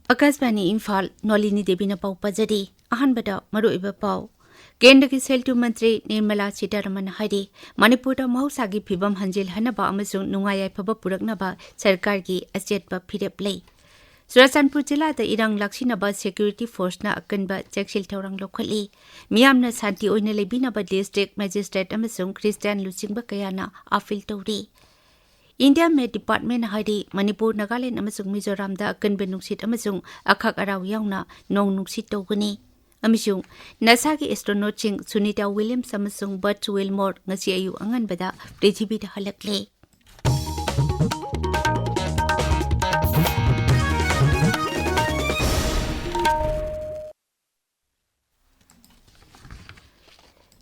आकाशवाणी इम्फाल नोलिनी देवी न पाउ पजरी अहनबदा मरुइबा पाउ केंद्र की सेल टू मंत्री निर्मला सीतारमण हाइदी मणिपुर महौसागी फिबम हंजिल हनबा अमसुंग नुंगाई याइफबा पुरकनबा सरकार की अचेतबा फिरेप लई चुराचानपुर जिला इरंग लाक्सिनबा सिक्योरिटी फोर्सना अकनबा चेक्सिल थौरंग लौखली मियामना शांति ओइना लेबिनबा डिस्ट्रिक्ट मजिस्ट्रेट अमसुंग क्रिस्टियन लुचिंगबा कयाना अपील तौरी इंडिया में डिपार्टमेंट हाइदी मणिपुर नागालैंड अमसुंग मिजोराम दा अकनबा नुक्सित अमसुंग अखक अराव यावना नोंग नुक्सित तौगनी अमसुंग नासागी एस्ट्रोनॉटसिंग सुनीता विलियम्स अमसुंग बर्ट विलमोर ngasi ayu anganbada पृथ्वीदा हलकले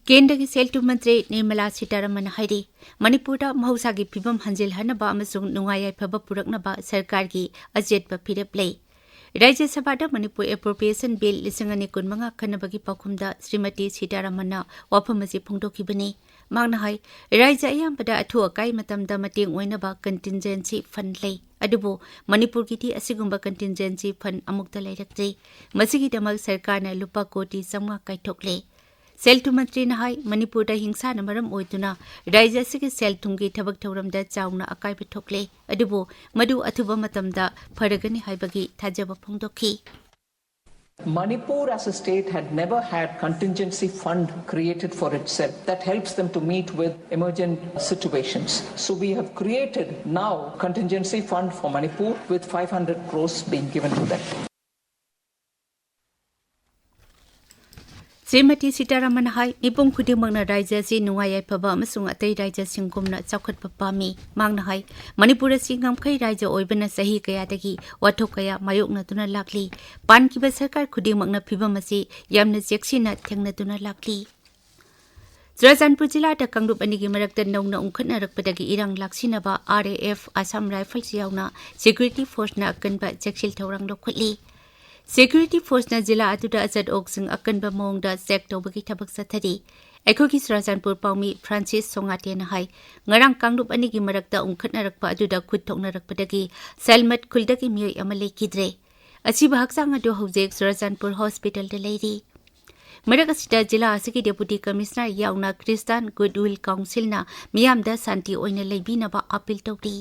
केंद्र की सेल टू मंत्री निर्मला सीतारमण हाइदी मणिपुर महौसागी फिबम हंजिल हनबा अमसुंग नुंगाई याइफबा पुरकनबा सरकार की अचेतबा फिरेप लई राज्य सभा मणिपुर एप्रोप्रिएशन बिल 2015 खनबगी पाखुमदा श्रीमती सीतारमण वाफम असी फोंदोखिबनी मांगना हाई राज्य अयामबदा अथु अकाई मतमदा मतेंग ओइनबा कंटिंजेंसी फंड लई अदुबो मणिपुर की असिगुंबा कंटिंजेंसी फंड अमुक्ता लैरक्तै मसिगिदमक सरकारना लुपा कोटी 5 काइथोकले सेल टू मंत्री नहाई मणिपुर हिंसा मरम ओइदुना राज्य की सेल थुंगी थबक थौरमदा चाउना अकाइब थोकले अदुबो मदु अथुबा मतमदा फरगनी हाइबगी थाजबा फोंदोखी Manipur as a state had never had contingency fund created for itself that helps them to meet with emergent situations. So we have created now contingency fund for Manipur with 500 crores being given to them. Shrimati Sitharaman हाई मिपुम खुदिमकना राज्य से नुंगाई याइफबा अमसुंग अतै राज्य सिंगुमना चौखटपा पामी मांगना high Manipur सिंगमखै राज्य ओइबना सही कयादगी वाथोक कया मायोकनतुना लाकली पानकिबा सरकार खुदिमकना फिबम असी यामना चेक्सिना थेंगनतुना लाकली चुराचानपुर जिला कांगरूप अनिगी मरक्ता नौना उंखटनरकपदगी इरंग लाक्सिनबा RAF आसाम राइफल्स यावना सिक्योरिटी फोर्सना अकनबा चेक्सिल थौरंग लौखटली सिक्योरिटी फोर्सना जिला अदुदा अजद ओक्सिंग अकनबा मोंगदा चेक तौबगी थबक सथरी एखोगी चुराचानपुर पाउमी फ्रांसिस सोंगातेना हाई ngarang कांगरूप अनिगी मरक्ता उंखटनरकपा अदुदा खुद थौकनरकपदगी सेलमत खुलदगी मियोय अमा लेखिद्रे असिबा हक्सांग अदु हौजेक चुराचानपुर हॉस्पिटल दा लेरी मरक असिदा जिला असगी डेपुटी कमिश्नर यावना क्रिस्तान गुडविल काउंसिलना मियामदा शांति ओइना लेबिनबा अपील तौरी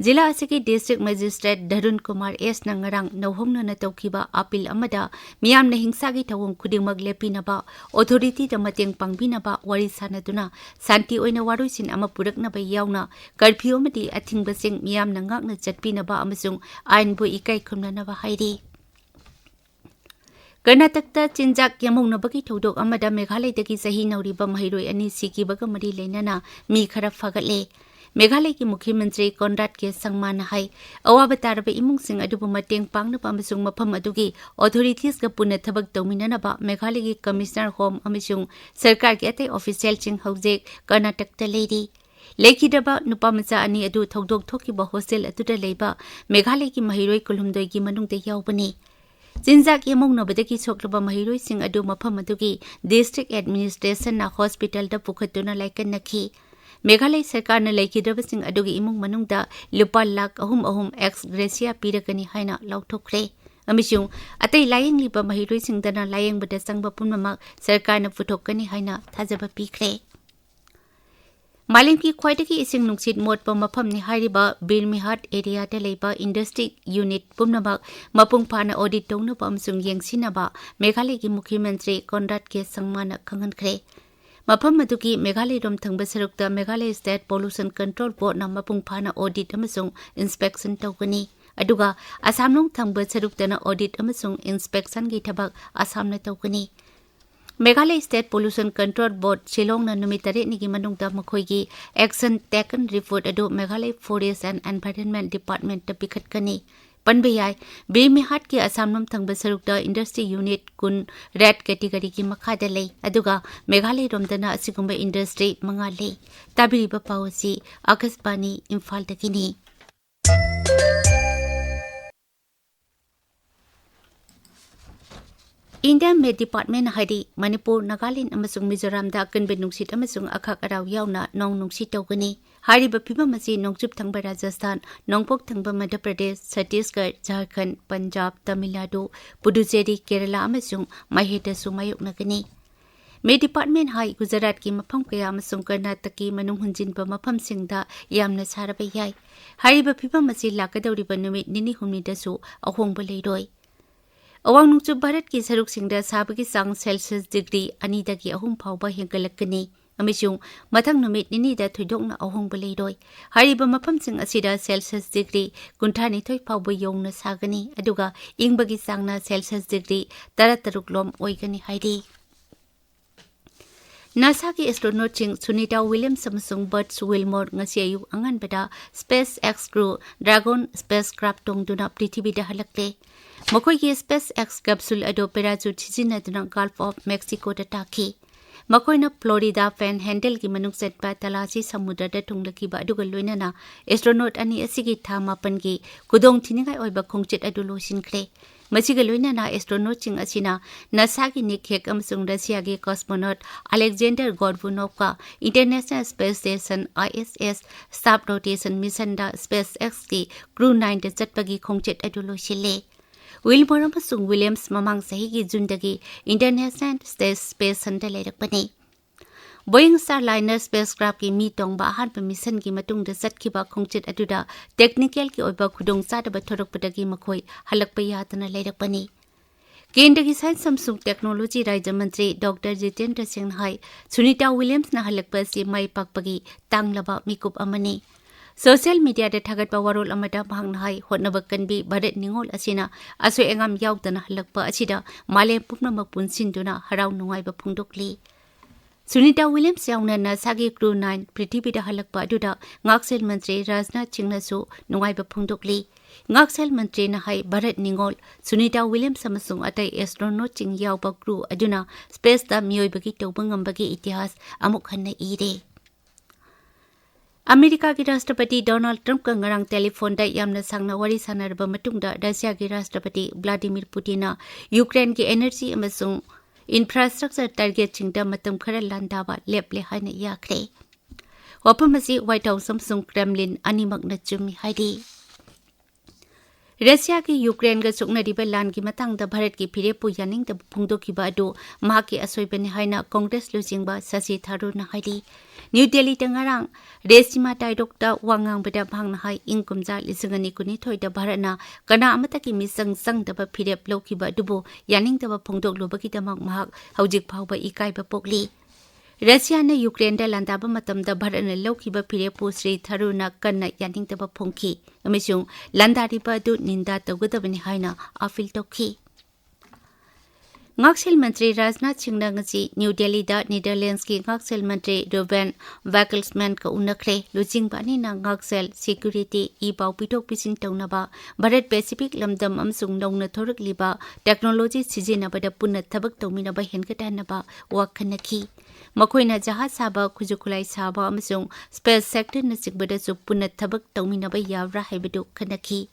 जिला असगी district magistrate Dharun Kumar S नंगरंग नौहोंगना तौखिबा अपील अमदा मियामना हिंसागी थवंग खुदिमक लेपिनबा ऑथोरिटी द मतेंग पांगबिनबा वारी सानदुना शांति ओइना वारोइसिन अमा पुरकनबा यावना कर्फ्यू अमदि अथिंगबसिंग मियामना ngakna चटपिनबा अमसुंग आइनबु इकाई खुमननबा हाइरी कर्नाटकता चिंजाक यमौनबगी थौदोक अमदा मेघालयदगी सही नौरिबा महिरोय अनि सिकिबगा मरी लेनना मी खरा फगटले मेघालय की मुख्यमंत्री Conrad K संगमान high अवाब तारब इमुंग Singh अदुबु मतेंग पांगनबा अमसुंग मफम अदुगी authorities का पुनः थबक तौमिननबा मेघालय की कमिश्नर होम अमसुंग सरकार के अतै ऑफिशियल सिंह हौजेक कर्नाटकता लेरी लेखिदबा नुपा मचा अनि अदु थौदोक थोकिबा हॉस्टल अदुदा लेबा मेघालय की महिरोय कुलुमदोय की मनुंगदे यावबनी चिंजाक यमौनबदगी सोक्लबा महिरोय सिंह अदु मफम अदुगी डिस्ट्रिक्ट एडमिनिस्ट्रेशन ना हॉस्पिटल दा पुखतुना लाइकनखी मेघालय सरकार ने लेखिद्रबसिंग अदुगी इमुंग मनुंगदा लुपा लाख अहुम एक्स ग्रेसिया पीरकनी हाइना लौथोखरे अमिसुंग अतै लायंगलिबा महिरोइसिंगदना लायंगबदा संगबा पुनमक सरकारना पुथोकनी हाइना थाजबा पीखरे मालिम की ख्वाइदगी इसिंग नुक्सित मोटपा मफमनि हारिबा बिरमिहाट एरियादा लेबा इंडस्ट्री यूनिट पुनमक मपुंग फाना ऑडिट तौनबा अमसुंग येंगसिनबा मेघालय की मुख्यमंत्री कोनराड के संगमान खंगनखरे मफम अदुगी मेघालय रोम थंगबा सरुकता Meghalaya state pollution control board ना मपुंग फाना ऑडिट अमसुंग इंस्पेक्शन तौगनी अदुगा आसाम नुंग थंगबा सरुकतना ऑडिट अमसुंग इंस्पेक्शन की थबक आसाम न तौगनी Meghalaya state pollution control board Shillong ना नुमित 8 निगी मनुंगदा मखोइगी एक्शन टेकन रिपोर्ट अदु Meghalaya forest and environment department ता पिखटकनी पनबयाय बेमिहाट के आसाम नम थंगबा सरुकदा इंडस्ट्री यूनिट कुन रेड कैटेगरी की मखादा ले अदुगा मेघालय रोमदना असिगुंबा इंडस्ट्री मंगा ले ताबिरिबा पावसी Akashvani Imphal तकिनी Indian Met Department Haidi, Manipur, Nagaland, Amasung Mizoram, the Akan Benungsit, Amasung Akakara Yauna, Nong Nungsit Togani, Hari Bapimasi, Nongchup Tangba Rajasthan, Nongpok Tangba Madhya Pradesh, Chhattisgarh, Jharkhand, Punjab, Tamil Nadu, Puducherry, Kerala, Amasung, Maheta Sumayuk Nagani. Met Department Hai, Gujarat ki mafam kaya amasung Karnataki manung hunjinba mafam singda yamna saraba yai. Hari Bapimasi Lakadauri Banumit Nini Humidasu, Ahongba Leroy. Awang nungchub Bharat ki saruk singda sabagi sang Celsius degree anida ki ahum phawba hengalakani amishung mathang numit nini da thuidokna ahong baleiroi hariba mafam sing asida Celsius degree kunthani thoi phawba yongna sagani aduga ingbagi sangna Celsius degree 13 lom oigani hairi NASA ki astronaut ching Sunita Williams Samsung Buzz Wilmore ngasi ayu angan bada SpaceX crew Dragon spacecraft tongduna prithibida halakle Makoi ki SpaceX capsule ado parachute sizinaduna Gulf of Mexico da taki Makoi na Florida Panhandle ki manung setpa talachi samudra da tunglaki ba aduga loinana astronaut ani asigi thama pangi kudong thiningai oiba khongchet adu losinkle Masiga loinana astronaut ching asina NASA ki nikhek amsung Russia ki cosmonaut Alexander Gorvunov ka International Space Station ISS staff rotation mission da SpaceX ki Crew 9 da chatpagi khongchet adu losile Wilmore amasung Williams mamang sahi ki Jundagi International Space Center leirakpani Boeing Starliner spacecraft ki mi tongba ahanba mission ki matung da satkiba khongchet aduda technical ki oiba khudong sadaba thorokpadagi makhoi halakpa yatana leirakpani Kendra ki Science Samsung Technology Rajya Mantri Dr. Jitendra Singh Hai Sunita Williams na halakpa si mai pakpagi tanglaba mikup amani Social media da thagatpa warol amada bhangna hai hotnaba kanbi Bharat ningol asina aso engam yaudana halakpa asida malem pumnamak punsinduna harau nungaiba phungdokli Sunita Williams yauna NASA ki Crew 9 prithibida halakpa aduda ngaksel mantri Rajnath Singh su nungaiba phungdokli ngaksel mantri na hai Bharat ningol Sunita Williams amasung atai astronaut ching yawba crew aduna space da mioibagi tawbangambagi itihas amuk hanna ire America ki Rashtrapati Donald Trump ka ngarang telephone da yamna sangna wari sanarba matungda Russia ki Rashtrapati Vladimir Putin na Ukraine ki energy amasung infrastructure target chingda matam khara landaba leple haina yakre wapamasi White House Samsung Kremlin animak na chumi haidi Russia ki Ukraine ga suknariba lan ki matangda Bharat ki phirepu yaning da phungdokiba adu mahaki asoibani haina Congress lujingba Shashi Tharoor na haidi New Delhi tangarang Resima Taidokta wangang beda bhangna hai ingkumja lisangani kuni thoida Bharatna kana amata ki misang sang da phirep lokiba dubo yaning da phungdok lobaki tamak mahak haujik phawba ikaiba pokli Russia na Ukraine da landaba matamda Bharatna lokiba phirepu Sri Tharoor na kanna yaning da phungki amishung landariba du ninda tawgadabani haina afil tokhi Ngaksel Mantri Rajnath Singh ngasi New Delhi da Netherlands ki Ngaksel Mantri Ruben Wakkelsman ka unakre lujing bani na Ngaksel security I pau pitok pisin tawnaba Bharat Pacific lamdam amsung nongna thorak liba technology sijinaba da punna thabak tawminaba henkatanaba wakhanaki Makoina jahaz saba khujukulai saba amsung space sector na sigbada su punna thabak tawminaba yawra haibadu khanaki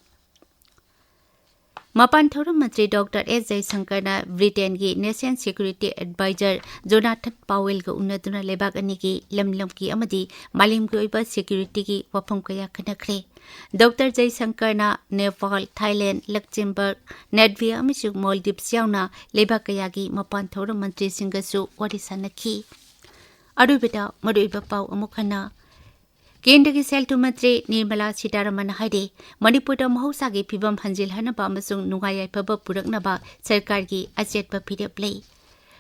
Mapan Thorum Mantri Dr. S. Jaishankar na Britain ki Nation Security Advisor Jonathan Powell ka unaduna lebak ani ki lamlam ki amadi malim ki oiba security ki wafam kaya khanakre Dr. Jaishankar na Nepal, Thailand, Luxembourg, Latvia amishuk Maldives yauna lebak kaya ki Mapan Thorum Mantri Singasu wari sanaki Arubida maruiba pau amukhana Kendra ki Seltu Mantri Nirmala Sitaraman haide Manipur da mahausa ki phibam hanjil hanaba amasung nungayai phaba puraknaba sarkar ki achetpa phirep lei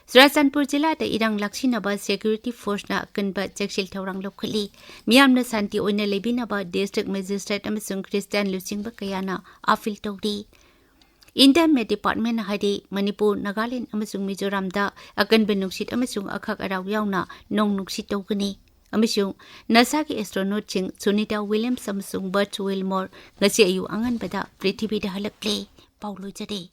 Surachandpur jila da irang laksinaba security force na akanba jaksil thawrang lokhali miyamna santi oina lebinaba district magistrate amasung Christian lusingba kayana afil tawri Indian Met Department haide Manipur Nagaland amasung Mizoram da akanba nungsit amasung akhak araw yauna nong nungsit tawgani Amishung NASA ki astronaut ching Sunita Williams Samsung Buzz Wilmore ngasi ayu angan bada prithibida halakle paulo jade